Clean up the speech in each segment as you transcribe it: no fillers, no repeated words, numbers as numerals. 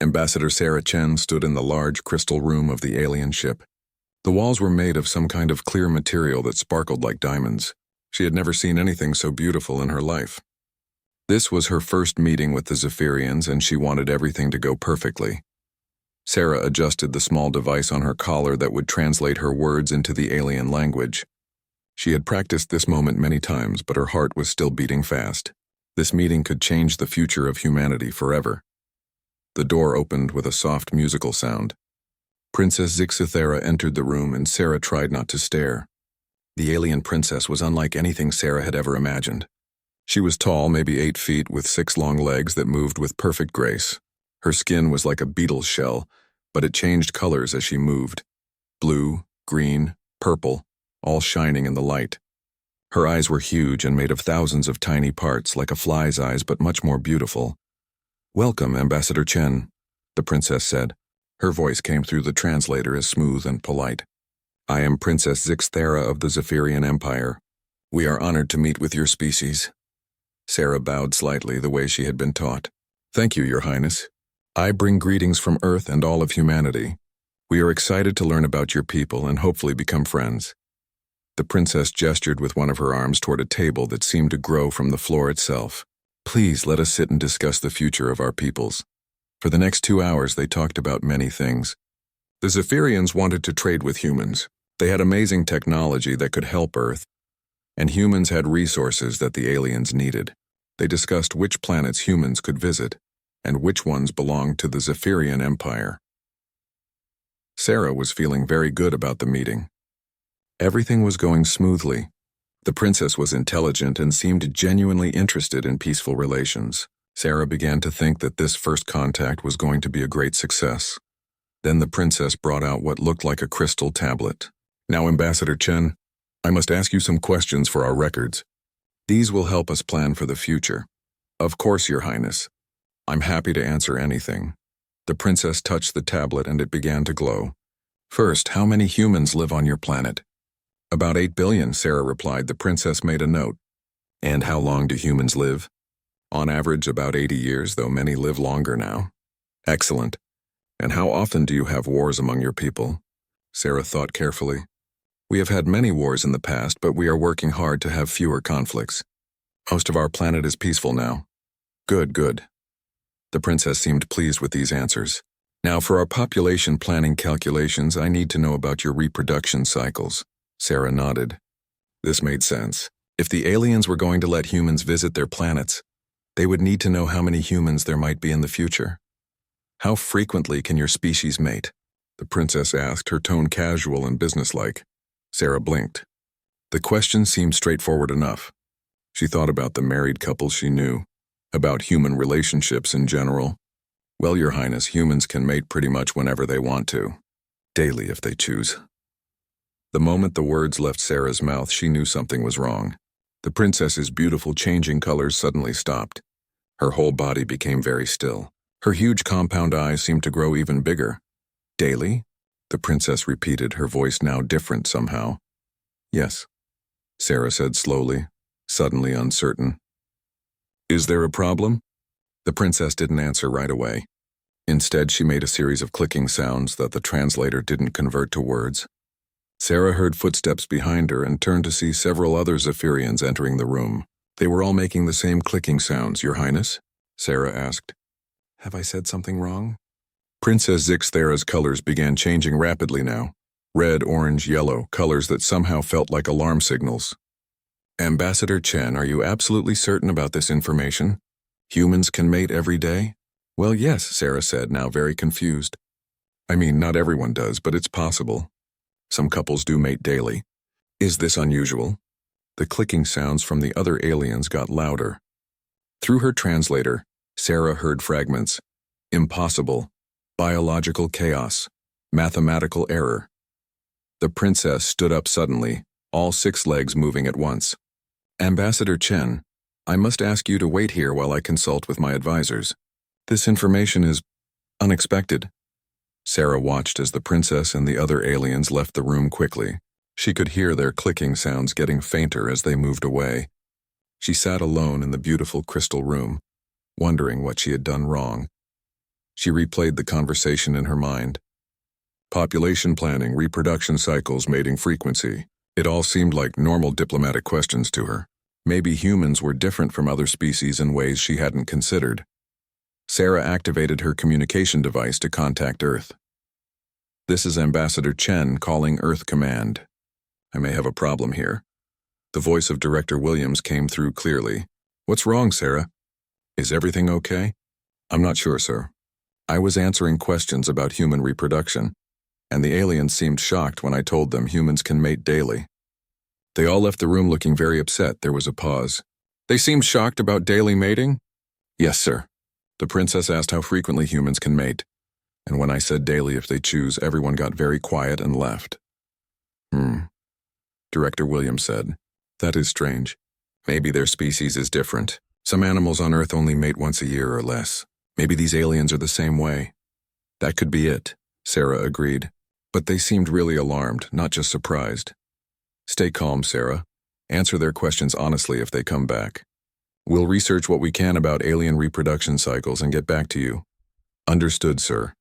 Ambassador Sarah Chen stood in the large crystal room of the alien ship. The walls were made of some kind of clear material that sparkled like diamonds. She had never seen anything so beautiful in her life. This was her first meeting with the Zephyrians, and she wanted everything to go perfectly. Sarah adjusted the small device on her collar that would translate her words into the alien language. She had practiced this moment many times, but her heart was still beating fast. This meeting could change the future of humanity forever. The door opened with a soft musical sound. Princess Zixithera entered the room, and Sarah tried not to stare. The alien princess was unlike anything Sarah had ever imagined. She was tall, maybe 8 feet, with 6 long legs that moved with perfect grace. Her skin was like a beetle's shell, but it changed colors as she moved. Blue, green, purple, all shining in the light. Her eyes were huge and made of thousands of tiny parts, like a fly's eyes, but much more beautiful. "Welcome, Ambassador Chen," the princess said. Her voice came through the translator as smooth and polite. "I am Princess Zixithera of the Zephyrian Empire. We are honored to meet with your species." Sarah bowed slightly, the way she had been taught. "Thank you, Your Highness. I bring greetings from Earth and all of humanity. We are excited to learn about your people and hopefully become friends." The princess gestured with one of her arms toward a table that seemed to grow from the floor itself. "Please let us sit and discuss the future of our peoples." For the next 2 hours, they talked about many things. The Zephyrians wanted to trade with humans. They had amazing technology that could help Earth, and humans had resources that the aliens needed. They discussed which planets humans could visit, and which ones belonged to the Zephyrian Empire. Sarah was feeling very good about the meeting. Everything was going smoothly. The princess was intelligent and seemed genuinely interested in peaceful relations. Sarah began to think that this first contact was going to be a great success. Then the princess brought out what looked like a crystal tablet. "Now, Ambassador Chen, I must ask you some questions for our records. These will help us plan for the future." "Of course, Your Highness. I'm happy to answer anything." The princess touched the tablet and it began to glow. "First, how many humans live on your planet?" "About 8 billion, Sarah replied. The princess made a note. "And how long do humans live?" "On average, about 80 years, though many live longer now." "Excellent. And how often do you have wars among your people?" Sarah thought carefully. "We have had many wars in the past, but we are working hard to have fewer conflicts. Most of our planet is peaceful now." "Good, good." The princess seemed pleased with these answers. "Now, for our population planning calculations, I need to know about your reproduction cycles." Sarah nodded. This made sense. If the aliens were going to let humans visit their planets, they would need to know how many humans there might be in the future. "How frequently can your species mate?" the princess asked, her tone casual and businesslike. Sarah blinked. The question seemed straightforward enough. She thought about the married couples she knew, about human relationships in general. "Well, Your Highness, humans can mate pretty much whenever they want to. Daily if they choose." The moment the words left Sarah's mouth, she knew something was wrong. The princess's beautiful changing colors suddenly stopped. Her whole body became very still. Her huge compound eyes seemed to grow even bigger. "Daily?" the princess repeated, her voice now different somehow. "Yes," Sarah said slowly, suddenly uncertain. "Is there a problem?" The princess didn't answer right away. Instead, she made a series of clicking sounds that the translator didn't convert to words. Sarah heard footsteps behind her and turned to see several other Zephyrians entering the room. They were all making the same clicking sounds, Your Highness, Sarah asked. "Have I said something wrong?" Princess Zixithera's colors began changing rapidly now. Red, orange, yellow, colors that somehow felt like alarm signals. "Ambassador Chen, are you absolutely certain about this information? Humans can mate every day?" "Well, yes," Sarah said, now very confused. "I mean, not everyone does, but it's possible. Some couples do mate daily. Is this unusual?" The clicking sounds from the other aliens got louder. Through her translator, Sarah heard fragments. "Impossible. Biological chaos. Mathematical error." The princess stood up suddenly, all 6 legs moving at once. "Ambassador Chen, I must ask you to wait here while I consult with my advisors. This information is unexpected." Sarah watched as the princess and the other aliens left the room quickly. She could hear their clicking sounds getting fainter as they moved away. She sat alone in the beautiful crystal room, wondering what she had done wrong. She replayed the conversation in her mind. Population planning, reproduction cycles, mating frequency. It all seemed like normal diplomatic questions to her. Maybe humans were different from other species in ways she hadn't considered. Sarah activated her communication device to contact Earth. "This is Ambassador Chen calling Earth Command. I may have a problem here." The voice of Director Williams came through clearly. "What's wrong, Sarah? Is everything okay?" "I'm not sure, sir. I was answering questions about human reproduction, and the aliens seemed shocked when I told them humans can mate daily." They all left the room looking very upset. There was a pause. "They seemed shocked about daily mating?" "Yes, sir. The princess asked how frequently humans can mate, and when I said daily if they choose, everyone got very quiet and left." Director Williams said. "That is strange. Maybe their species is different. Some animals on Earth only mate once a year or less. Maybe these aliens are the same way." "That could be it," Sarah agreed. But they seemed really alarmed, not just surprised. "Stay calm, Sarah. Answer their questions honestly if they come back. We'll research what we can about alien reproduction cycles and get back to you." "Understood, sir."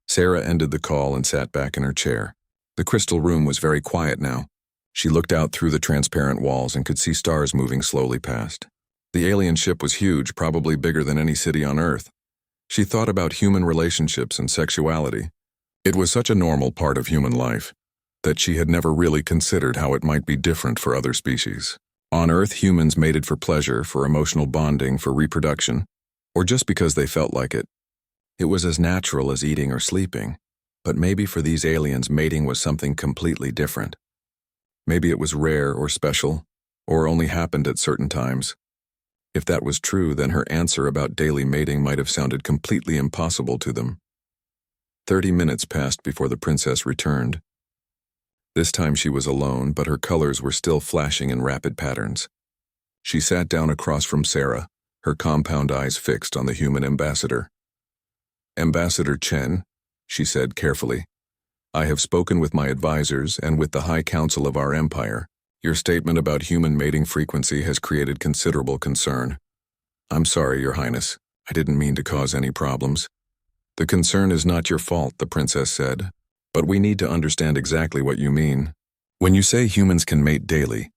Sarah ended the call and sat back in her chair. The crystal room was very quiet now. She looked out through the transparent walls and could see stars moving slowly past. The alien ship was huge, probably bigger than any city on Earth. She thought about human relationships and sexuality. It was such a normal part of human life that she had never really considered how it might be different for other species. On Earth, humans mated for pleasure, for emotional bonding, for reproduction, or just because they felt like it. It was as natural as eating or sleeping, but maybe for these aliens, mating was something completely different. Maybe it was rare or special, or only happened at certain times. If that was true, then her answer about daily mating might have sounded completely impossible to them. 30 minutes passed before the princess returned. This time she was alone, but her colors were still flashing in rapid patterns. She sat down across from Sarah, her compound eyes fixed on the human ambassador. "Ambassador Chen," she said carefully, "I have spoken with my advisors and with the High Council of our empire. Your statement about human mating frequency has created considerable concern. I'm sorry, Your Highness. I didn't mean to cause any problems." "The concern is not your fault," the princess said, "but we need to understand exactly what you mean. When you say humans can mate daily,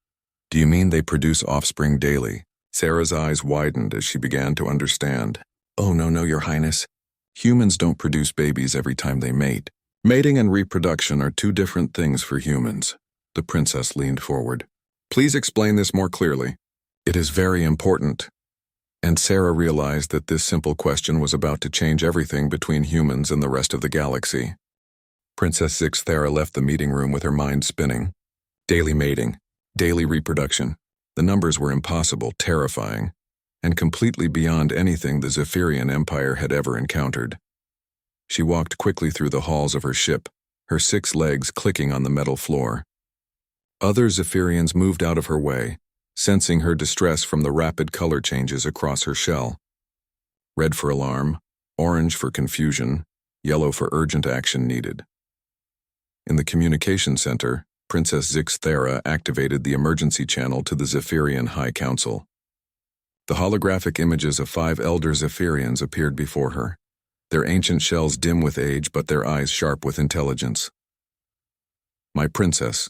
do you mean they produce offspring daily?" Sarah's eyes widened as she began to understand. "Oh, no, Your Highness. Humans don't produce babies every time they mate. Mating and reproduction are two different things for humans." The princess leaned forward. "Please explain this more clearly. It is very important." And Sarah realized that this simple question was about to change everything between humans and the rest of the galaxy. Princess Zixthera left the meeting room with her mind spinning. Daily mating, daily reproduction. The numbers were impossible, terrifying, and completely beyond anything the Zephyrian Empire had ever encountered. She walked quickly through the halls of her ship, her 6 legs clicking on the metal floor. Other Zephyrians moved out of her way, sensing her distress from the rapid color changes across her shell. Red for alarm, orange for confusion, yellow for urgent action needed. In the communication center, Princess Zixthera activated the emergency channel to the Zephyrian High Council. The holographic images of 5 elder Zephyrians appeared before her, their ancient shells dim with age but their eyes sharp with intelligence. "My princess,"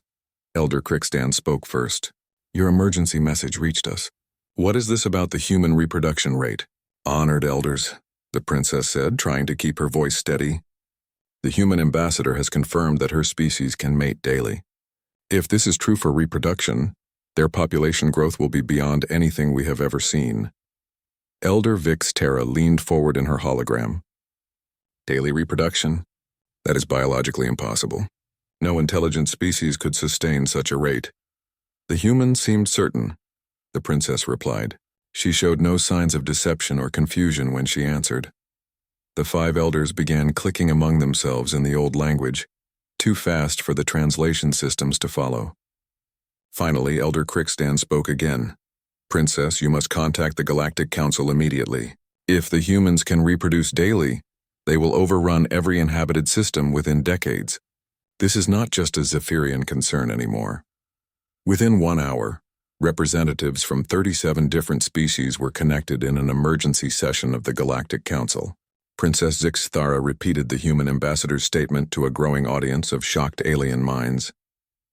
Elder Crickstan spoke first. "Your emergency message reached us. What is this about the human reproduction rate?" "Honored elders," the princess said, trying to keep her voice steady. "The human ambassador has confirmed that her species can mate daily. If this is true for reproduction, their population growth will be beyond anything we have ever seen." Elder Vix Terra leaned forward in her hologram. "Daily reproduction? That is biologically impossible. No intelligent species could sustain such a rate." "The humans seemed certain," the princess replied. She showed no signs of deception or confusion when she answered. The 5 elders began clicking among themselves in the old language, too fast for the translation systems to follow. Finally, Elder Crickstan spoke again. "Princess, you must contact the Galactic Council immediately. If the humans can reproduce daily, they will overrun every inhabited system within decades. This is not just a Zephyrian concern anymore." Within 1 hour, representatives from 37 different species were connected in an emergency session of the Galactic Council. Princess Zixthara repeated the human ambassador's statement to a growing audience of shocked alien minds.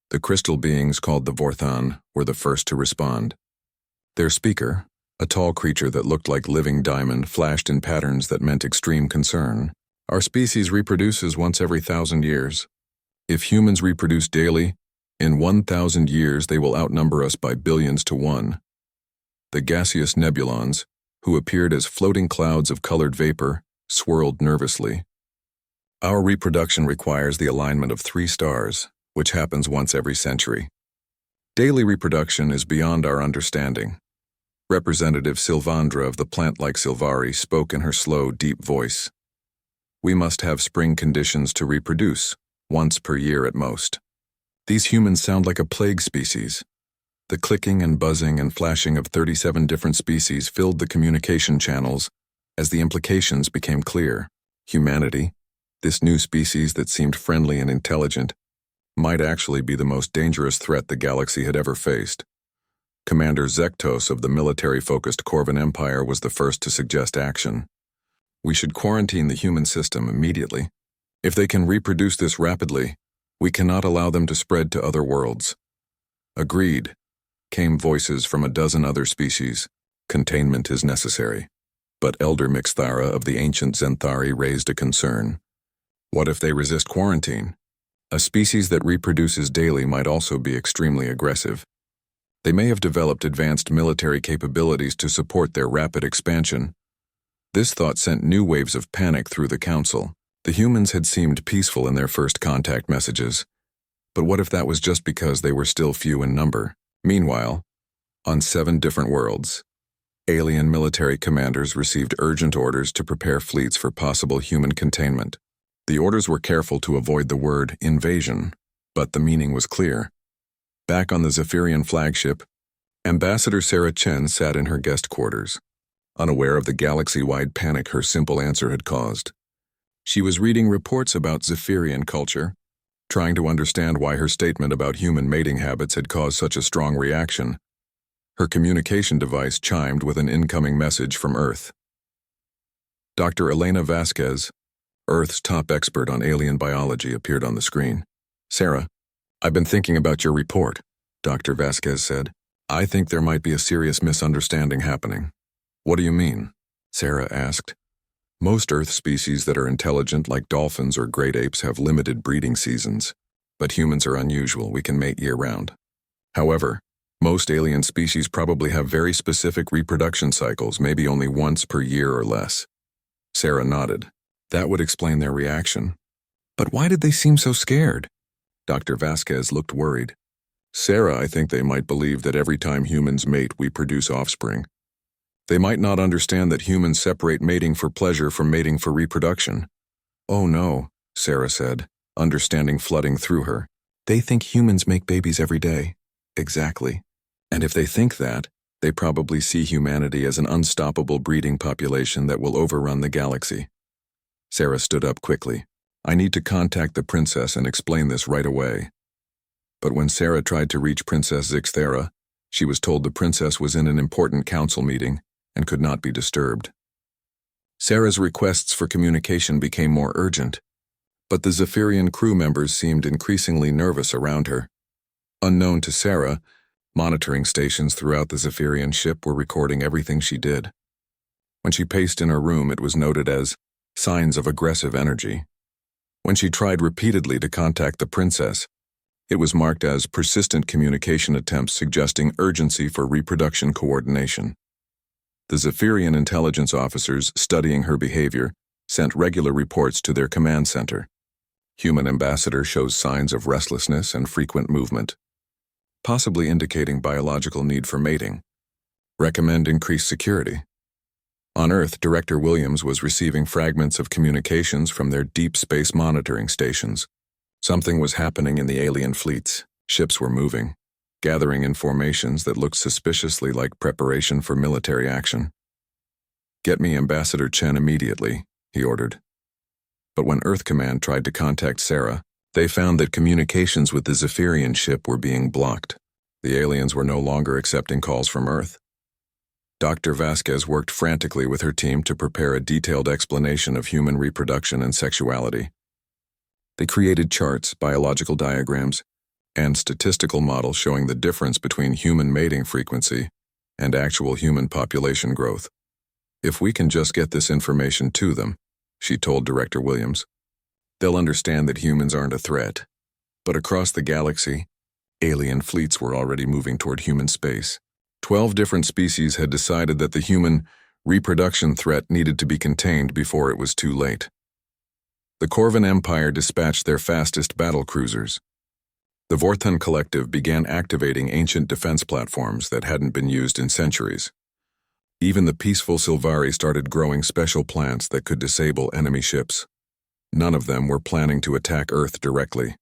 The crystal beings called the Vorthan were the first to respond. Their speaker, a tall creature that looked like living diamond, flashed in patterns that meant extreme concern. Our species reproduces once every 1,000 years. If humans reproduce daily, in 1,000 years they will outnumber us by billions to one. The gaseous nebulons, who appeared as floating clouds of colored vapor, swirled nervously. Our reproduction requires the alignment of 3 stars, which happens once every century. Daily reproduction is beyond our understanding. Representative Sylvandra of the plant-like Sylvari spoke in her slow, deep voice. We must have spring conditions to reproduce, once per year at most. These humans sound like a plague species. The clicking and buzzing and flashing of 37 different species filled the communication channels as the implications became clear. Humanity, this new species that seemed friendly and intelligent, might actually be the most dangerous threat the galaxy had ever faced. Commander Zektos of the military-focused Corvan Empire was the first to suggest action. We should quarantine the human system immediately. If they can reproduce this rapidly, we cannot allow them to spread to other worlds. Agreed, came voices from a dozen other species. Containment is necessary. But Elder Mixthara of the ancient Zenthari raised a concern. What if they resist quarantine? A species that reproduces daily might also be extremely aggressive. They may have developed advanced military capabilities to support their rapid expansion. This thought sent new waves of panic through the council. The humans had seemed peaceful in their first contact messages. But what if that was just because they were still few in number? Meanwhile, on 7 different worlds, alien military commanders received urgent orders to prepare fleets for possible human containment. The orders were careful to avoid the word invasion, but the meaning was clear. Back on the Zephyrian flagship, Ambassador Sarah Chen sat in her guest quarters, unaware of the galaxy-wide panic her simple answer had caused. She was reading reports about Zephyrian culture, trying to understand why her statement about human mating habits had caused such a strong reaction. Her communication device chimed with an incoming message from Earth. Dr. Elena Vasquez, Earth's top expert on alien biology, appeared on the screen. Sarah, I've been thinking about your report, Dr. Vasquez said. I think there might be a serious misunderstanding happening. What do you mean? Sarah asked. Most Earth species that are intelligent, like dolphins or great apes, have limited breeding seasons. But humans are unusual. We can mate year-round. However, most alien species probably have very specific reproduction cycles, maybe only once per year or less. Sarah nodded. That would explain their reaction. But why did they seem so scared? Dr. Vasquez looked worried. Sarah, I think they might believe that every time humans mate, we produce offspring. They might not understand that humans separate mating for pleasure from mating for reproduction. Oh no, Sarah said, understanding flooding through her. They think humans make babies every day. Exactly. And if they think that, they probably see humanity as an unstoppable breeding population that will overrun the galaxy. Sarah stood up quickly. I need to contact the princess and explain this right away. But when Sarah tried to reach Princess Zixthara, she was told the princess was in an important council meeting and could not be disturbed. Sarah's requests for communication became more urgent, but the Zephyrian crew members seemed increasingly nervous around her. Unknown to Sarah, monitoring stations throughout the Zephyrian ship were recording everything she did. When she paced in her room, it was noted as signs of aggressive energy. When she tried repeatedly to contact the princess, it was marked as persistent communication attempts suggesting urgency for reproduction coordination. The Zephyrian intelligence officers studying her behavior sent regular reports to their command center. Human ambassador shows signs of restlessness and frequent movement, possibly indicating biological need for mating. Recommend increased security. On Earth, Director Williams was receiving fragments of communications from their deep space monitoring stations. Something was happening in the alien fleets. Ships were moving, gathering in formations that looked suspiciously like preparation for military action. Get me Ambassador Chen immediately, he ordered. But when Earth Command tried to contact Sarah, they found that communications with the Zephyrian ship were being blocked. The aliens were no longer accepting calls from Earth. Dr. Vasquez worked frantically with her team to prepare a detailed explanation of human reproduction and sexuality. They created charts, biological diagrams, and statistical models showing the difference between human mating frequency and actual human population growth. "If we can just get this information to them," she told Director Williams, "they'll understand that humans aren't a threat." But across the galaxy, alien fleets were already moving toward human space. 12 different species had decided that the human reproduction threat needed to be contained before it was too late. The Corvan Empire dispatched their fastest battle cruisers. The Vorthon Collective began activating ancient defense platforms that hadn't been used in centuries. Even the peaceful Sylvari started growing special plants that could disable enemy ships. None of them were planning to attack Earth directly.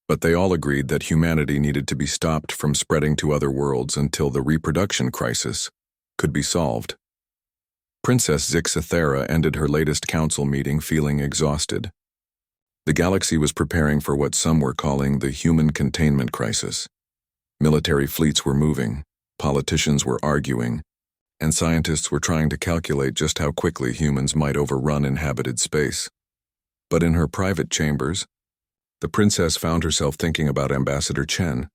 But they all agreed that humanity needed to be stopped from spreading to other worlds until the reproduction crisis could be solved. Princess Zixathera ended her latest council meeting feeling exhausted. The galaxy was preparing for what some were calling the human containment crisis. Military fleets were moving, politicians were arguing, and scientists were trying to calculate just how quickly humans might overrun inhabited space. But in her private chambers, the princess found herself thinking about Ambassador Chen.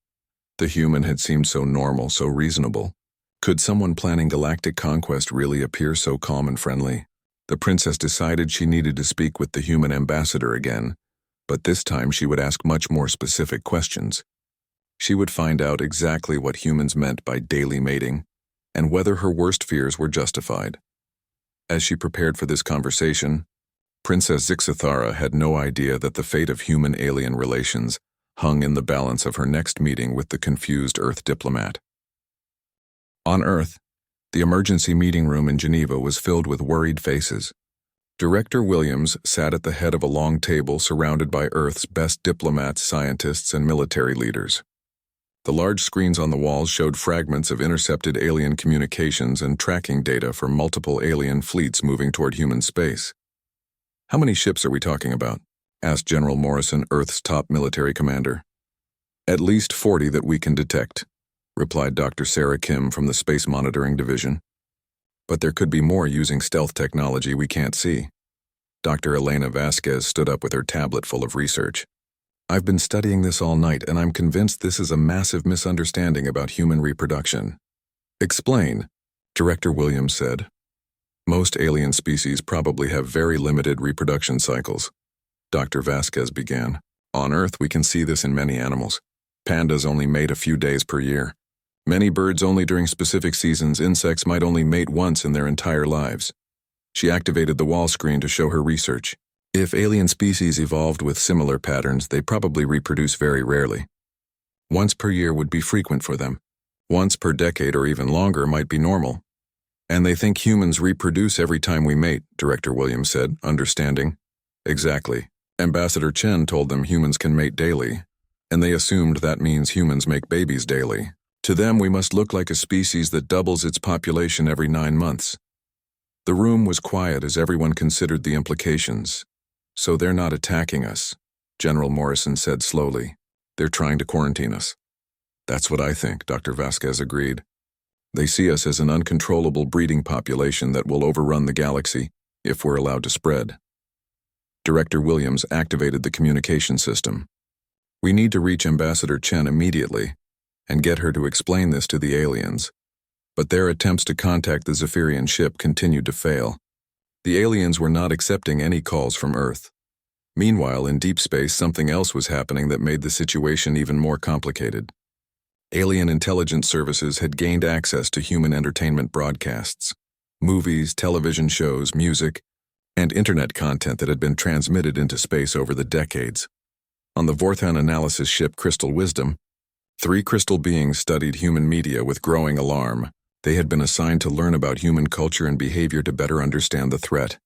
The human had seemed so normal, so reasonable. Could someone planning galactic conquest really appear so calm and friendly? The princess decided she needed to speak with the human ambassador again, but this time she would ask much more specific questions. She would find out exactly what humans meant by daily mating, and whether her worst fears were justified. As she prepared for this conversation, Princess Zixathara had no idea that the fate of human-alien relations hung in the balance of her next meeting with the confused Earth diplomat. On Earth, the emergency meeting room in Geneva was filled with worried faces. Director Williams sat at the head of a long table surrounded by Earth's best diplomats, scientists, and military leaders. The large screens on the walls showed fragments of intercepted alien communications and tracking data for multiple alien fleets moving toward human space. "How many ships are we talking about?" asked General Morrison, Earth's top military commander. "At least 40 that we can detect," replied Dr. Sarah Kim from the Space Monitoring Division. "But there could be more using stealth technology we can't see." Dr. Elena Vasquez stood up with her tablet full of research. "I've been studying this all night, and I'm convinced this is a massive misunderstanding about human reproduction." "Explain," Director Williams said. "Most alien species probably have very limited reproduction cycles," Dr. Vasquez began. "On Earth, we can see this in many animals. Pandas only mate a few days per year. Many birds only during specific seasons. Insects might only mate once in their entire lives." She activated the wall screen to show her research. "If alien species evolved with similar patterns, they probably reproduce very rarely. Once per year would be frequent for them. Once per decade or even longer might be normal. And they think humans reproduce every time we mate," Director Williams said, understanding. "Exactly. Ambassador Chen told them humans can mate daily, and they assumed that means humans make babies daily. To them, we must look like a species that doubles its population every 9 months." The room was quiet as everyone considered the implications. "So they're not attacking us," General Morrison said slowly. "They're trying to quarantine us." "That's what I think," Dr. Vasquez agreed. "They see us as an uncontrollable breeding population that will overrun the galaxy if we're allowed to spread." Director Williams activated the communication system. "We need to reach Ambassador Chen immediately and get her to explain this to the aliens." But their attempts to contact the Zephyrian ship continued to fail. The aliens were not accepting any calls from Earth. Meanwhile, in deep space, something else was happening that made the situation even more complicated. Alien intelligence services had gained access to human entertainment broadcasts, movies, television shows, music, and internet content that had been transmitted into space over the decades. On the Vorthon analysis ship Crystal Wisdom, 3 crystal beings studied human media with growing alarm. They had been assigned to learn about human culture and behavior to better understand the threat.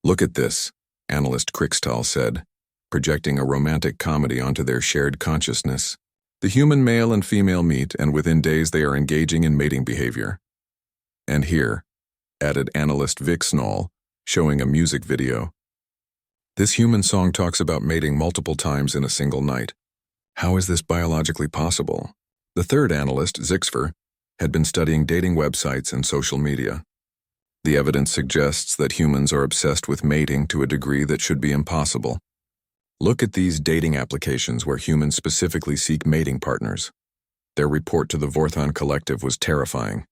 "Look at this," analyst Krixtal said, projecting a romantic comedy onto their shared consciousness. "The human male and female meet, and within days they are engaging in mating behavior." "And here," added analyst Vic Snoll, showing a music video. "This human song talks about mating multiple times in a single night. How is this biologically possible?" The third analyst, Zixfer, had been studying dating websites and social media. The evidence suggests that humans are obsessed with mating to a degree that should be impossible. Look at these dating applications where humans specifically seek mating partners. Their report to the Vorthon Collective was terrifying.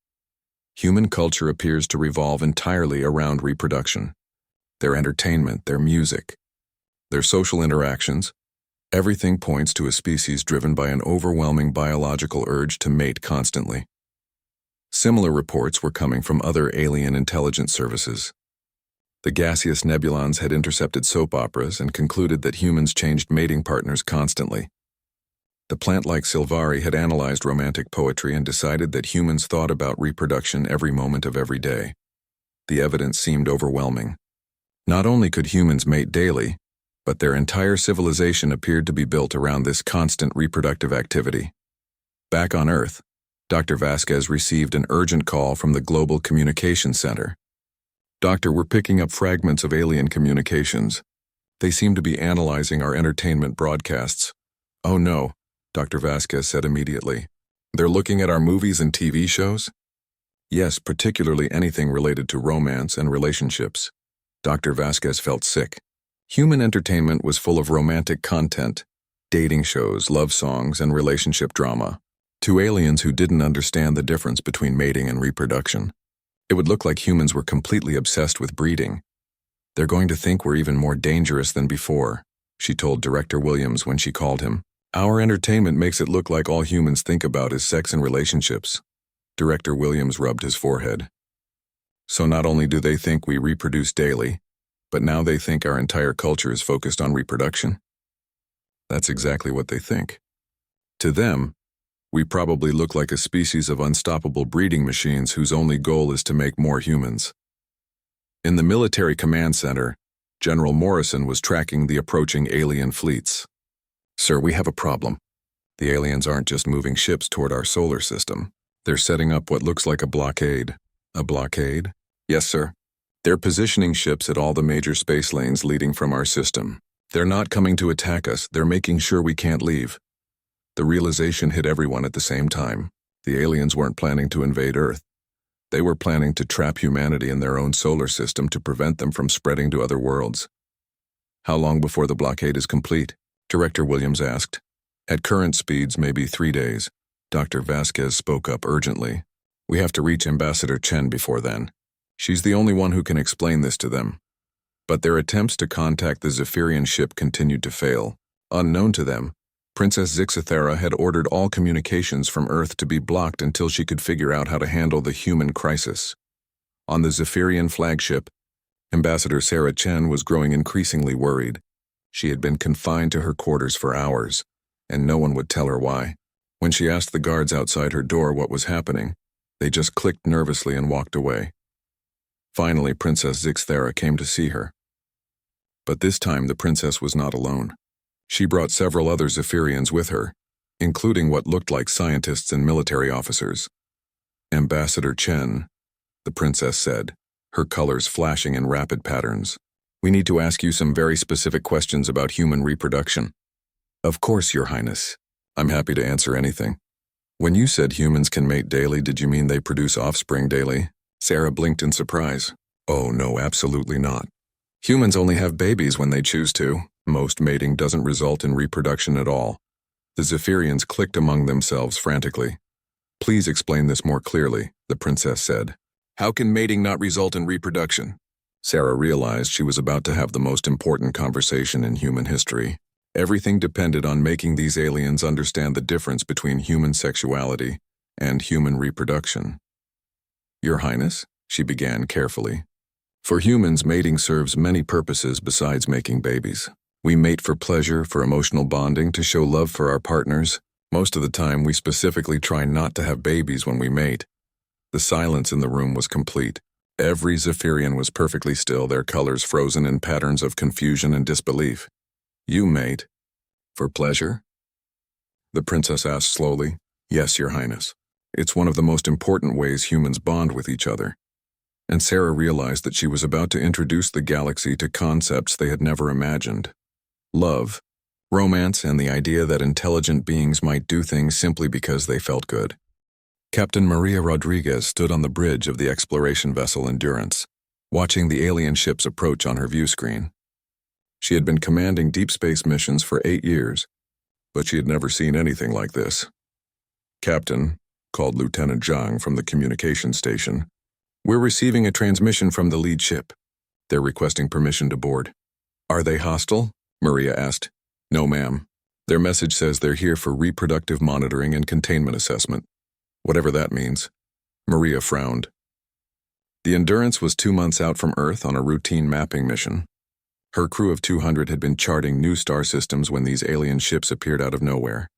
Human culture appears to revolve entirely around reproduction. Their entertainment, their music, their social interactions, everything points to a species driven by an overwhelming biological urge to mate constantly. Similar reports were coming from other alien intelligence services. The gaseous nebulons had intercepted soap operas and concluded that humans changed mating partners constantly. The plant-like Silvari had analyzed romantic poetry and decided that humans thought about reproduction every moment of every day. The evidence seemed overwhelming. Not only could humans mate daily, but their entire civilization appeared to be built around this constant reproductive activity. Back on Earth, Dr. Vasquez received an urgent call from the Global Communications Center. "Doctor, we're picking up fragments of alien communications. They seem to be analyzing our entertainment broadcasts." "Oh no," Dr. Vasquez said immediately. "They're looking at our movies and TV shows?" "Yes, particularly anything related to romance and relationships." Dr. Vasquez felt sick. Human entertainment was full of romantic content, dating shows, love songs, and relationship drama. To aliens who didn't understand the difference between mating and reproduction, it would look like humans were completely obsessed with breeding. "They're going to think we're even more dangerous than before," she told Director Williams when she called him. "Our entertainment makes it look like all humans think about is sex and relationships." Director Williams rubbed his forehead. "So not only do they think we reproduce daily, but now they think our entire culture is focused on reproduction?" That's exactly what they think. To them, we probably look like a species of unstoppable breeding machines whose only goal is to make more humans. In the military command center, General Morrison was tracking the approaching alien fleets. "Sir, we have a problem. The aliens aren't just moving ships toward our solar system. They're setting up what looks like a blockade." "A blockade?" "Yes, sir. They're positioning ships at all the major space lanes leading from our system. They're not coming to attack us, they're making sure we can't leave." The realization hit everyone at the same time. The aliens weren't planning to invade Earth. They were planning to trap humanity in their own solar system to prevent them from spreading to other worlds. "How long before the blockade is complete?" Director Williams asked. "At current speeds, maybe 3 days." Dr. Vasquez spoke up urgently. "We have to reach Ambassador Chen before then. She's the only one who can explain this to them." But their attempts to contact the Zephyrian ship continued to fail. Unknown to them, Princess Zixathera had ordered all communications from Earth to be blocked until she could figure out how to handle the human crisis. On the Zephyrian flagship, Ambassador Sarah Chen was growing increasingly worried. She had been confined to her quarters for hours, and no one would tell her why. When she asked the guards outside her door what was happening, they just clicked nervously and walked away. Finally, Princess Zixathera came to see her. But this time the princess was not alone. She brought several other Zephyrians with her, including what looked like scientists and military officers. "Ambassador Chen," the princess said, her colors flashing in rapid patterns. "We need to ask you some very specific questions about human reproduction." "Of course, Your Highness. I'm happy to answer anything." "When you said humans can mate daily, did you mean they produce offspring daily?" Sarah blinked in surprise. "Oh no, absolutely not. Humans only have babies when they choose to. Most mating doesn't result in reproduction at all." The Zephyrians clicked among themselves frantically. "Please explain this more clearly," the princess said. "How can mating not result in reproduction?" Sarah realized she was about to have the most important conversation in human history. Everything depended on making these aliens understand the difference between human sexuality and human reproduction. "Your Highness," she began carefully, "for humans, mating serves many purposes besides making babies. We mate for pleasure, for emotional bonding, to show love for our partners. Most of the time, we specifically try not to have babies when we mate." The silence in the room was complete. Every Zephyrian was perfectly still, their colors frozen in patterns of confusion and disbelief. "You mate for pleasure?" the princess asked slowly. "Yes, Your Highness. It's one of the most important ways humans bond with each other." And Sarah realized that she was about to introduce the galaxy to concepts they had never imagined. Love, romance, and the idea that intelligent beings might do things simply because they felt good. Captain Maria Rodriguez stood on the bridge of the exploration vessel Endurance, watching the alien ships approach on her view screen. She had been commanding deep space missions for 8 years, but she had never seen anything like this. "Captain," called Lieutenant Zhang from the communication station, "we're receiving a transmission from the lead ship. They're requesting permission to board." "Are they hostile?" Maria asked. "No, ma'am. Their message says they're here for reproductive monitoring and containment assessment. Whatever that means." Maria frowned. The Endurance was 2 months out from Earth on a routine mapping mission. Her crew of 200 had been charting new star systems when these alien ships appeared out of nowhere.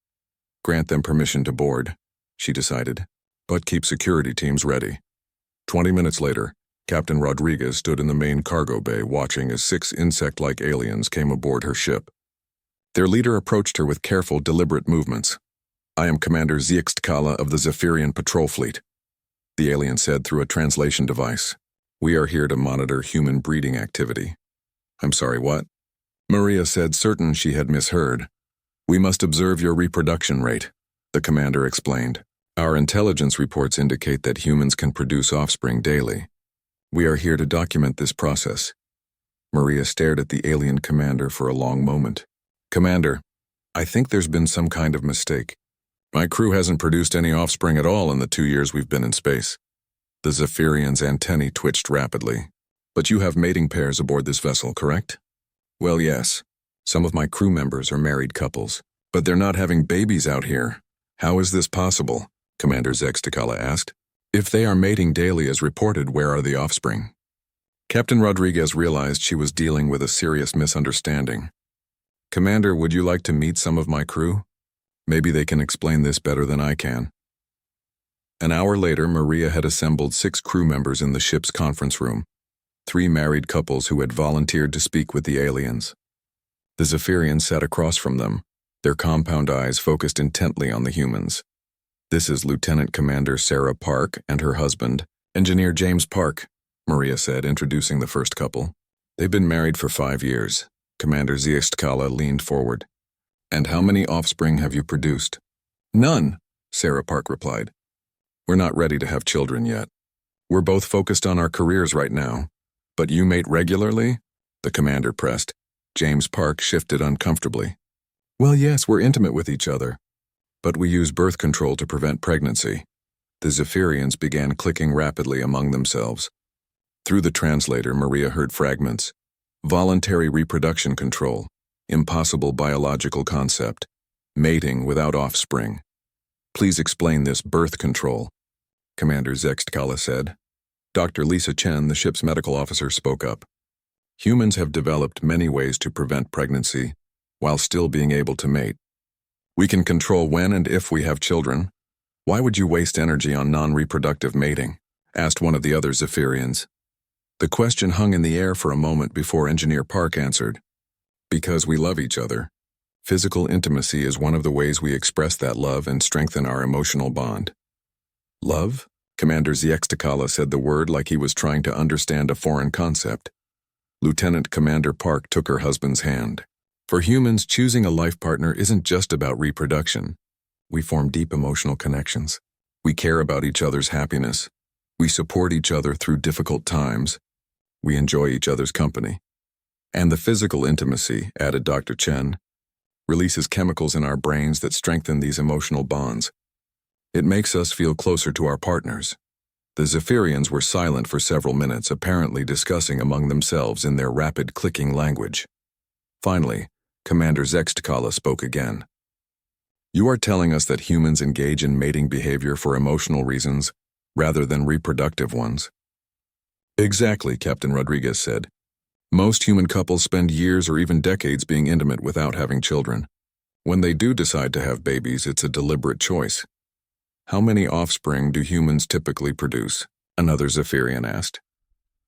"Grant them permission to board," she decided, "but keep security teams ready." 20 minutes later, Captain Rodriguez stood in the main cargo bay watching as 6 insect-like aliens came aboard her ship. Their leader approached her with careful, deliberate movements. "I am Commander Zixtkala of the Zephyrian Patrol Fleet," the alien said through a translation device. "We are here to monitor human breeding activity." "I'm sorry, what?" Maria said, certain she had misheard. "We must observe your reproduction rate," the commander explained. "Our intelligence reports indicate that humans can produce offspring daily. We are here to document this process." Maria stared at the alien commander for a long moment. "Commander, I think there's been some kind of mistake. My crew hasn't produced any offspring at all in the 2 years we've been in space." The Zephyrian's antennae twitched rapidly. "But you have mating pairs aboard this vessel, correct?" "Well, yes. Some of my crew members are married couples, but they're not having babies out here. How is this possible?" Commander Zixtkala asked. "If they are mating daily as reported, where are the offspring?" Captain Rodriguez realized she was dealing with a serious misunderstanding. "Commander, would you like to meet some of my crew? Maybe they can explain this better than I can." An hour later, Maria had assembled 6 crew members in the ship's conference room, 3 married couples who had volunteered to speak with the aliens. The Zephyrians sat across from them, their compound eyes focused intently on the humans. "This is Lieutenant Commander Sarah Park and her husband, Engineer James Park," Maria said, introducing the first couple. "They've been married for 5 years. Commander Zixtkala leaned forward. "And how many offspring have you produced?" "None," Sarah Park replied. "We're not ready to have children yet. We're both focused on our careers right now. But you mate regularly?" the commander pressed. James Park shifted uncomfortably. "Well, yes, we're intimate with each other. But we use birth control to prevent pregnancy." The Zephyrians began clicking rapidly among themselves. Through the translator, Maria heard fragments. "Voluntary reproduction control. Impossible biological concept. Mating without offspring. Please explain this birth control," Commander Zixtkala said. Dr. Lisa Chen, the ship's medical officer, spoke up. "Humans have developed many ways to prevent pregnancy while still being able to mate. We can control when and if we have children. Why would you waste energy on non-reproductive mating?" asked one of the other Zephyrians. The question hung in the air for a moment before Engineer Park answered. "Because we love each other. Physical intimacy is one of the ways we express that love and strengthen our emotional bond." "Love?" Commander Zixtkala said the word like he was trying to understand a foreign concept. Lieutenant Commander Park took her husband's hand. "For humans, choosing a life partner isn't just about reproduction. We form deep emotional connections. We care about each other's happiness. We support each other through difficult times. We enjoy each other's company. And the physical intimacy," added Dr. Chen, "releases chemicals in our brains that strengthen these emotional bonds. It makes us feel closer to our partners." The Zephyrians were silent for several minutes, apparently discussing among themselves in their rapid clicking language. Finally, Commander Zixtkala spoke again. "You are telling us that humans engage in mating behavior for emotional reasons rather than reproductive ones?" "Exactly," Captain Rodriguez said. "Most human couples spend years or even decades being intimate without having children. When they do decide to have babies, it's a deliberate choice." "How many offspring do humans typically produce?" another Zephyrian asked.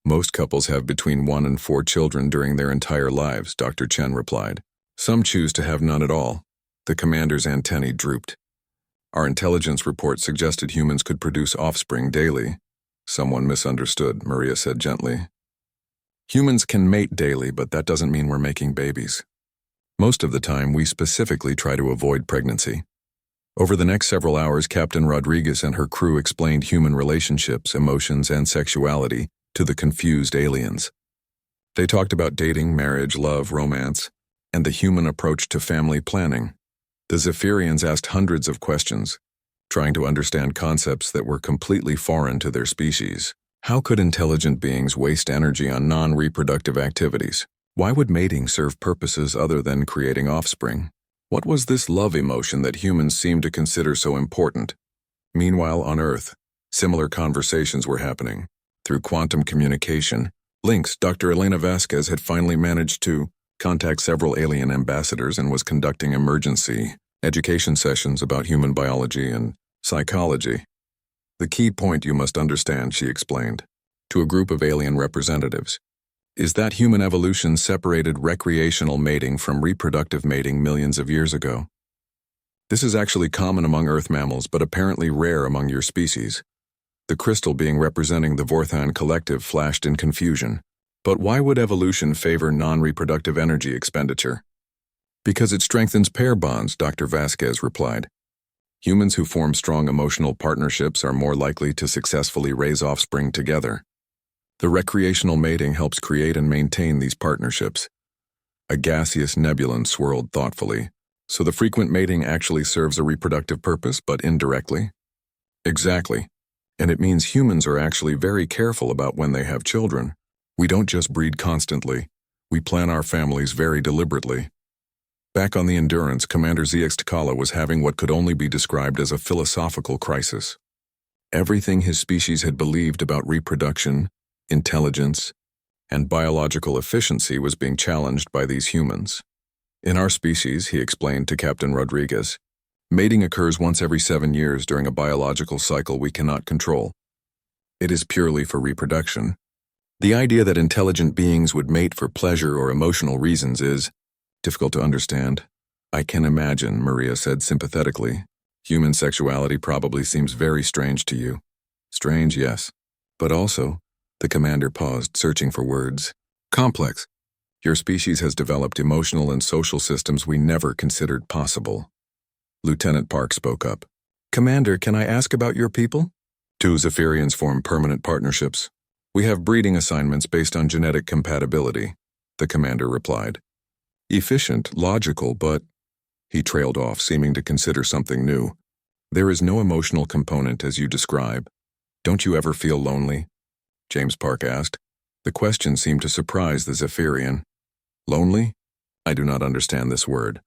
"Most couples have between 1 and 4 children during their entire lives," Dr. Chen replied. "Some choose to have none at all." The commander's antennae drooped. "Our intelligence report suggested humans could produce offspring daily." "Someone misunderstood," Maria said gently. "Humans can mate daily, but that doesn't mean we're making babies. Most of the time, we specifically try to avoid pregnancy." Over the next several hours, Captain Rodriguez and her crew explained human relationships, emotions, and sexuality to the confused aliens. They talked about dating, marriage, love, romance, and the human approach to family planning. The Zephyrians asked hundreds of questions, trying to understand concepts that were completely foreign to their species. How could intelligent beings waste energy on non-reproductive activities? Why would mating serve purposes other than creating offspring? What was this love emotion that humans seemed to consider so important? Meanwhile, on Earth, similar conversations were happening. Through quantum communication links, Dr. Elena Vasquez had finally managed to contact several alien ambassadors and was conducting emergency education sessions about human biology and psychology. The key point you must understand, she explained, to a group of alien representatives, is that human evolution separated recreational mating from reproductive mating millions of years ago. This is actually common among Earth mammals, but apparently rare among your species. The crystal being representing the Vorthan collective flashed in confusion. But why would evolution favor non-reproductive energy expenditure? Because it strengthens pair bonds, Dr. Vasquez replied. Humans who form strong emotional partnerships are more likely to successfully raise offspring together. The recreational mating helps create and maintain these partnerships. A gaseous nebulon swirled thoughtfully. So the frequent mating actually serves a reproductive purpose, but indirectly? Exactly. And it means humans are actually very careful about when they have children. We don't just breed constantly. We plan our families very deliberately. Back on the Endurance, Commander ZX Takala was having what could only be described as a philosophical crisis. Everything his species had believed about reproduction, intelligence, and biological efficiency was being challenged by these humans. In our species, he explained to Captain Rodriguez, mating occurs once every 7 years during a biological cycle we cannot control. It is purely for reproduction. The idea that intelligent beings would mate for pleasure or emotional reasons is difficult to understand. I can imagine, Maria said sympathetically. Human sexuality probably seems very strange to you. Strange, yes. But also, the commander paused, searching for words. Complex. Your species has developed emotional and social systems we never considered possible. Lieutenant Park spoke up. Commander, can I ask about your people? 2 Zephyrians form permanent partnerships. We have breeding assignments based on genetic compatibility, the commander replied. Efficient, logical, but... He trailed off, seeming to consider something new. There is no emotional component as you describe. Don't you ever feel lonely? James Park asked. The question seemed to surprise the Zephyrian. Lonely? I do not understand this word.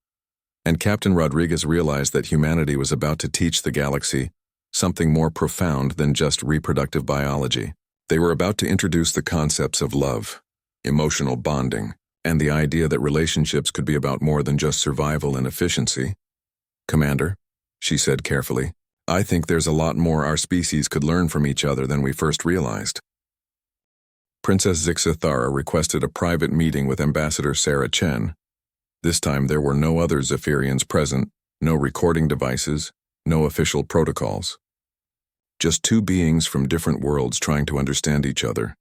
And Captain Rodriguez realized that humanity was about to teach the galaxy something more profound than just reproductive biology. They were about to introduce the concepts of love, emotional bonding, and the idea that relationships could be about more than just survival and efficiency. Commander, she said carefully, I think there's a lot more our species could learn from each other than we first realized. Princess Zixithara requested a private meeting with Ambassador Sarah Chen. This time there were no other Zephyrians present, no recording devices, no official protocols. Just 2 beings from different worlds trying to understand each other.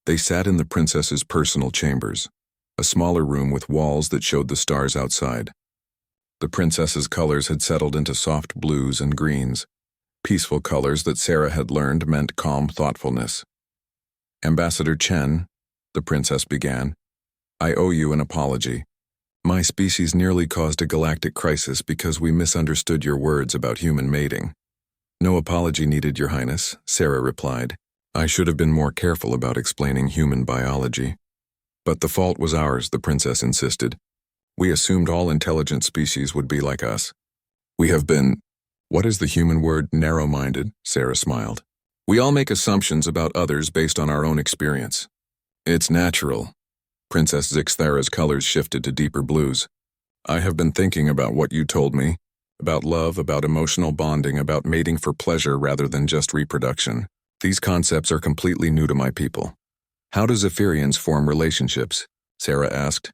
They sat in the princess's personal chambers, a smaller room with walls that showed the stars outside. The princess's colors had settled into soft blues and greens, peaceful colors that Sarah had learned meant calm thoughtfulness. Ambassador Chen, the princess began, I owe you an apology. My species nearly caused a galactic crisis because we misunderstood your words about human mating. No apology needed, Your Highness, Sarah replied. I should have been more careful about explaining human biology. But the fault was ours, the princess insisted. We assumed all intelligent species would be like us. We have been, what is the human word, narrow-minded, Sarah smiled. We all make assumptions about others based on our own experience. It's natural. Princess Zixthara's colors shifted to deeper blues. I have been thinking about what you told me, about love, about emotional bonding, about mating for pleasure rather than just reproduction. These concepts are completely new to my people. How do Zephyrians form relationships? Sarah asked.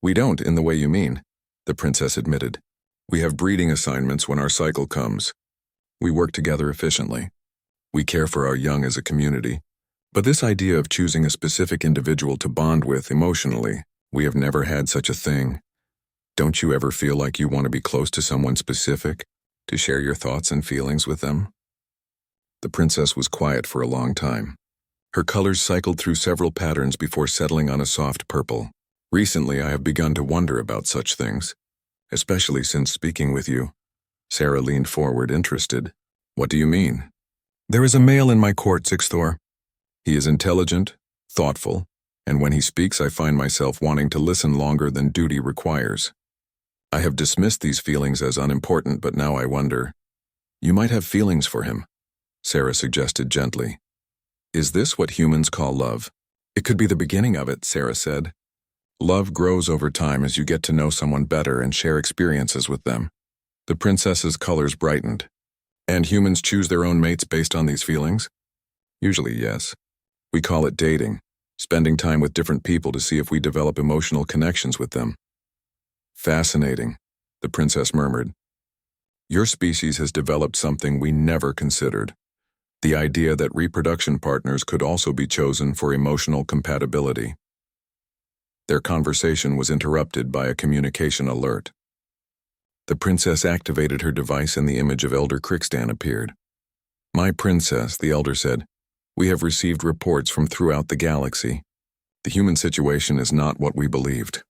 We don't, in the way you mean, the princess admitted. We have breeding assignments when our cycle comes. We work together efficiently. We care for our young as a community. But this idea of choosing a specific individual to bond with emotionally, we have never had such a thing. Don't you ever feel like you want to be close to someone specific, to share your thoughts and feelings with them? The princess was quiet for a long time. Her colors cycled through several patterns before settling on a soft purple. Recently, I have begun to wonder about such things, especially since speaking with you. Sarah leaned forward, interested. What do you mean? There is a male in my court, Zixthor. He is intelligent, thoughtful, and when he speaks, I find myself wanting to listen longer than duty requires. I have dismissed these feelings as unimportant, but now I wonder. You might have feelings for him, Sarah suggested gently. Is this what humans call love? It could be the beginning of it, Sarah said. Love grows over time as you get to know someone better and share experiences with them. The princess's colors brightened. And humans choose their own mates based on these feelings? Usually, yes. We call it dating, spending time with different people to see if we develop emotional connections with them. Fascinating, the princess murmured. Your species has developed something we never considered. The idea that reproduction partners could also be chosen for emotional compatibility. Their conversation was interrupted by a communication alert. The princess activated her device and the image of Elder Crixtan appeared. My princess, the elder said, we have received reports from throughout the galaxy. The human situation is not what we believed.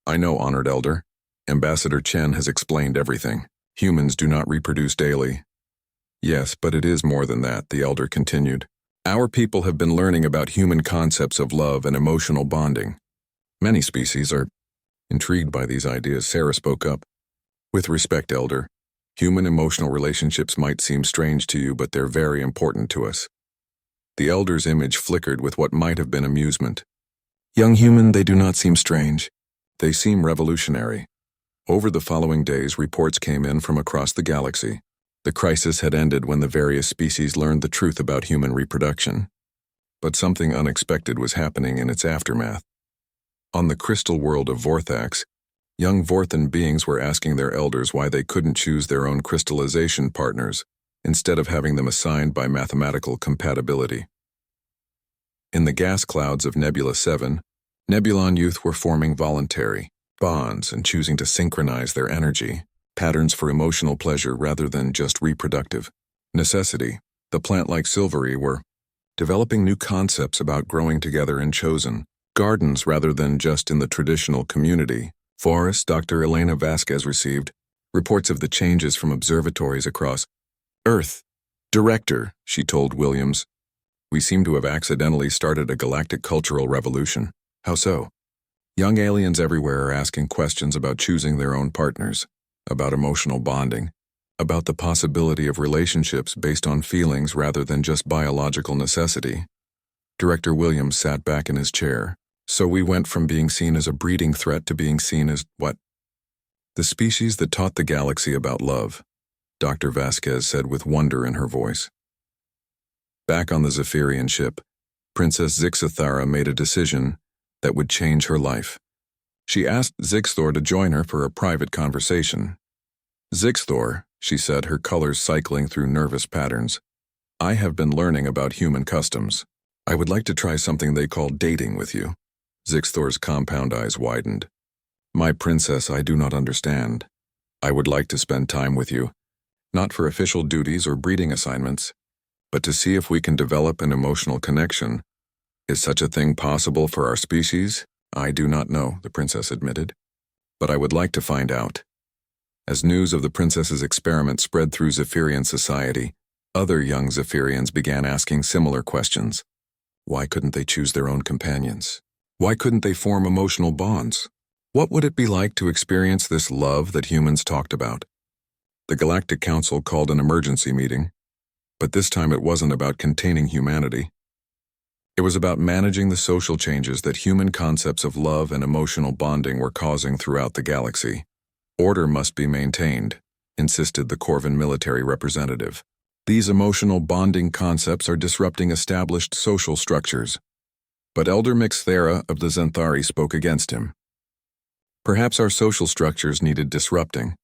I know, honored elder. Ambassador Chen has explained everything. Humans do not reproduce daily. Yes, but it is more than that, the elder continued. Our people have been learning about human concepts of love and emotional bonding. Many species are intrigued by these ideas, Sarah spoke up. With respect, elder, human emotional relationships might seem strange to you, but they're very important to us. The elder's image flickered with what might have been amusement. Young human, they do not seem strange. They seem revolutionary. Over the following days, reports came in from across the galaxy. The crisis had ended when the various species learned the truth about human reproduction. But something unexpected was happening in its aftermath. On the crystal world of Vorthax, young Vorthan beings were asking their elders why they couldn't choose their own crystallization partners, instead of having them assigned by mathematical compatibility. In the gas clouds of Nebula 7, Nebulon youth were forming voluntary bonds and choosing to synchronize their energy, patterns for emotional pleasure rather than just reproductive necessity. The plant-like Silvery were developing new concepts about growing together in chosen gardens rather than just in the traditional community. Forest, Dr. Elena Vasquez received reports of the changes from observatories across Earth. Director, she told Williams, we seem to have accidentally started a galactic cultural revolution. How so? Young aliens everywhere are asking questions about choosing their own partners, about emotional bonding, about the possibility of relationships based on feelings rather than just biological necessity. Director Williams sat back in his chair. So we went from being seen as a breeding threat to being seen as what? The species that taught the galaxy about love, Dr. Vasquez said with wonder in her voice. Back on the Zephyrian ship, Princess Zixithara made a decision that would change her life. She asked Zixthor to join her for a private conversation. Zixthor, she said, her colors cycling through nervous patterns, I have been learning about human customs. I would like to try something they call dating with you. Zixthor's compound eyes widened. My princess, I do not understand. I would like to spend time with you, not for official duties or breeding assignments, but to see if we can develop an emotional connection. Is such a thing possible for our species? I do not know, the princess admitted, but I would like to find out. As news of the princess's experiment spread through Zephyrian society, other young Zephyrians began asking similar questions. Why couldn't they choose their own companions? Why couldn't they form emotional bonds? What would it be like to experience this love that humans talked about? The Galactic Council called an emergency meeting, but this time it wasn't about containing humanity. It was about managing the social changes that human concepts of love and emotional bonding were causing throughout the galaxy. Order must be maintained, insisted the Corvan military representative. These emotional bonding concepts are disrupting established social structures. But Elder Mixthera of the Zenthari spoke against him. Perhaps our social structures needed disrupting.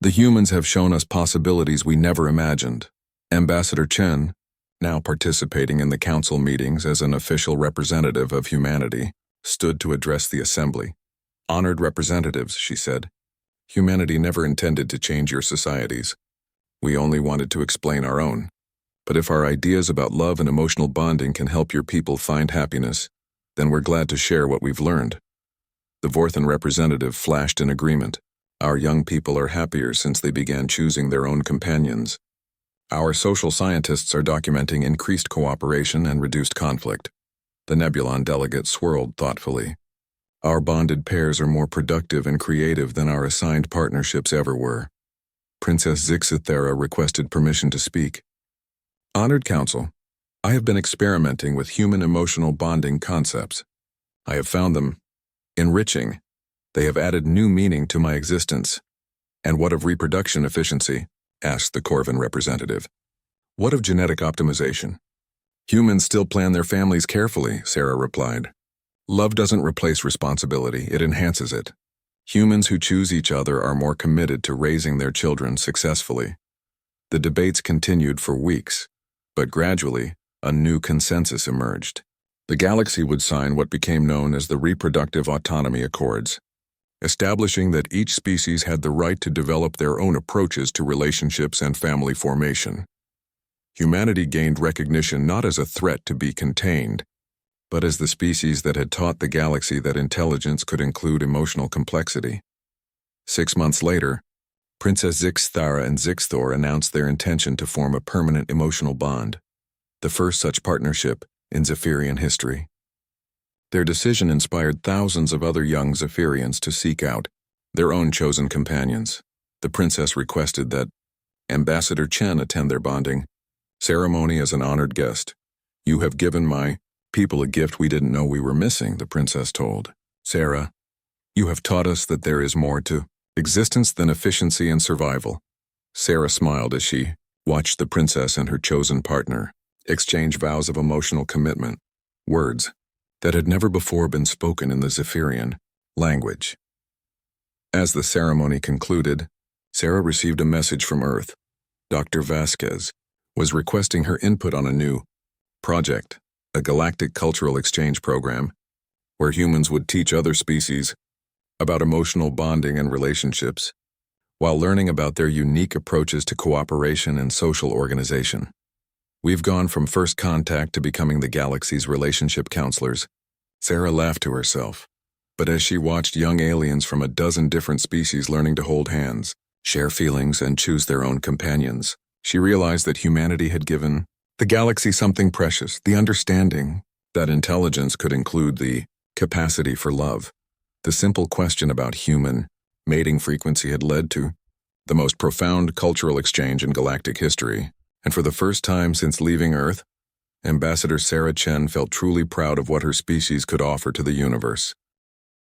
The humans have shown us possibilities we never imagined. Ambassador Chen, now participating in the council meetings as an official representative of humanity, stood to address the assembly. Honored representatives, she said, humanity never intended to change your societies. We only wanted to explain our own. But if our ideas about love and emotional bonding can help your people find happiness, then we're glad to share what we've learned. The Vorthan representative flashed in agreement. Our young people are happier since they began choosing their own companions. Our social scientists are documenting increased cooperation and reduced conflict. The Nebulon delegate swirled thoughtfully. Our bonded pairs are more productive and creative than our assigned partnerships ever were. Princess Zixithera requested permission to speak. Honored Council, I have been experimenting with human emotional bonding concepts. I have found them enriching. They have added new meaning to my existence. And what of reproduction efficiency? Asked the Corvin representative. What of genetic optimization? Humans still plan their families carefully, Sarah replied. Love doesn't replace responsibility, it enhances it. Humans who choose each other are more committed to raising their children successfully. The debates continued for weeks, but gradually, a new consensus emerged. The galaxy would sign what became known as the Reproductive Autonomy Accords, establishing that each species had the right to develop their own approaches to relationships and family formation. Humanity gained recognition not as a threat to be contained, but as the species that had taught the galaxy that intelligence could include emotional complexity. 6 months later, Princess Zixthara and Zixthor announced their intention to form a permanent emotional bond, the first such partnership in Zephyrian history. Their decision inspired thousands of other young Zephyrians to seek out their own chosen companions. The princess requested that Ambassador Chen attend their bonding ceremony as an honored guest. You have given my people a gift we didn't know we were missing, the princess told. Sarah, you have taught us that there is more to existence than efficiency and survival. Sarah smiled as she watched the princess and her chosen partner exchange vows of emotional commitment, words that had never before been spoken in the Zephyrian language. As the ceremony concluded, Sarah received a message from Earth. Dr. Vasquez was requesting her input on a new project, a galactic cultural exchange program, where humans would teach other species about emotional bonding and relationships, while learning about their unique approaches to cooperation and social organization. We've gone from first contact to becoming the galaxy's relationship counselors. Sarah laughed to herself, but as she watched young aliens from a dozen different species learning to hold hands, share feelings, and choose their own companions, she realized that humanity had given the galaxy something precious, the understanding that intelligence could include the capacity for love. The simple question about human mating frequency had led to the most profound cultural exchange in galactic history, and for the first time since leaving Earth, Ambassador Sarah Chen felt truly proud of what her species could offer to the universe.